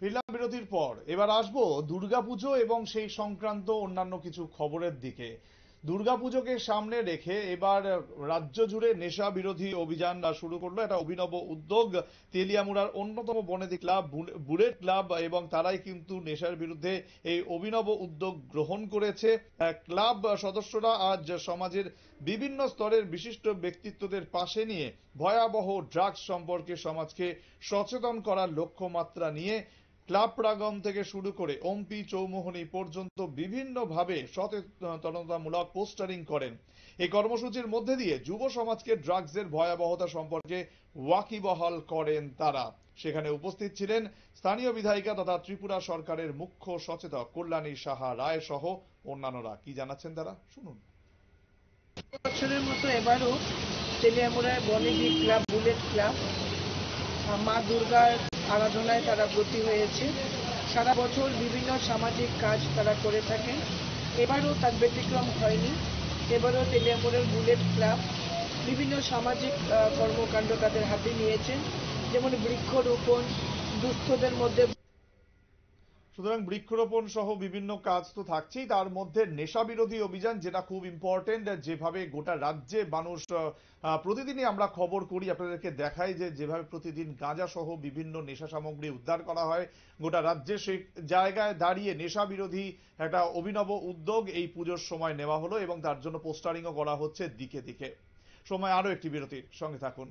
ফিরলাম বিরতির পর। এবার আসবো দুর্গাপুজো এবং সেই সংক্রান্ত অন্যান্য কিছু খবরের দিকে। দুর্গাপুজোকে সামনে রেখে এবার রাজ্য জুড়ে নেশা বিরোধী অভিযান শুরু করলো একটা অভিনব উদ্যোগ। তেলিয়ামুড়ার অন্যতম বনেদি ক্লাব বুলেট ক্লাব এবং তারাই কিন্তু নেশার বিরুদ্ধে এই অভিনব উদ্যোগ গ্রহণ করেছে। ক্লাব সদস্যরা আজ সমাজের বিভিন্ন স্তরের বিশিষ্ট ব্যক্তিত্বদের পাশে নিয়ে ভয়াবহ ড্রাগস সম্পর্কে সমাজকে সচেতন করার লক্ষ্যমাত্রা নিয়ে ক্লাব প্রাঙ্গণ থেকে শুরু করে ওমপি চৌমুহনী পর্যন্ত বিভিন্নভাবে সচেতনতামূলক পোস্টারিং করেন। এই কর্মসূচির মধ্যে দিয়ে যুব সমাজকে ড্রাগসের ভয়াবহতা সম্পর্কে ওয়াকিবহাল করেন তারা। সেখানে উপস্থিত ছিলেন স্থানীয় বিধায়িকা তথা ত্রিপুরা সরকারের মুখ্য সচেতক কল্যাণী সাহা রায় সহ অন্যান্যরা। কি জানাচ্ছেন তারা, শুনুন। বছরের মতো এবারও তেলিয়ামুড়ায় বনেদি ক্লাব বুলেট ক্লাব মা দুর্গার আরাধনায় তারা ব্রতী হয়েছে। সারা বছর বিভিন্ন সামাজিক কাজ তারা করে থাকেন, এবারও তার ব্যতিক্রম হয়নি। এবারও তেলিয়ামুড়ার বুলেট ক্লাব বিভিন্ন সামাজিক কর্মকাণ্ড তাদের হাতে নিয়েছেন, যেমন বৃক্ষরোপণ, দুস্থদের মধ্যে। সুতরাং বৃক্ষরোপণ সহ বিভিন্ন কাজ তো থাকছেই, তার মধ্যে নেশা বিরোধী অভিযান যেটা খুব ইম্পর্টেন্ট। যেভাবে গোটা রাজ্যে মানুষ প্রতিদিনই আমরা খবর করি, আপনাদেরকে দেখাই যে যেভাবে প্রতিদিন গাঁজা সহ বিভিন্ন নেশা সামগ্রী উদ্ধার করা হয় গোটা রাজ্যে, সেই জায়গায় দাঁড়িয়ে নেশা বিরোধী একটা অভিনব উদ্যোগ এই পুজোর সময় নেওয়া হলো এবং তার জন্য পোস্টারিংও করা হচ্ছে দিকে দিকে। সময় আরো একটি বিরতির, সঙ্গে থাকুন।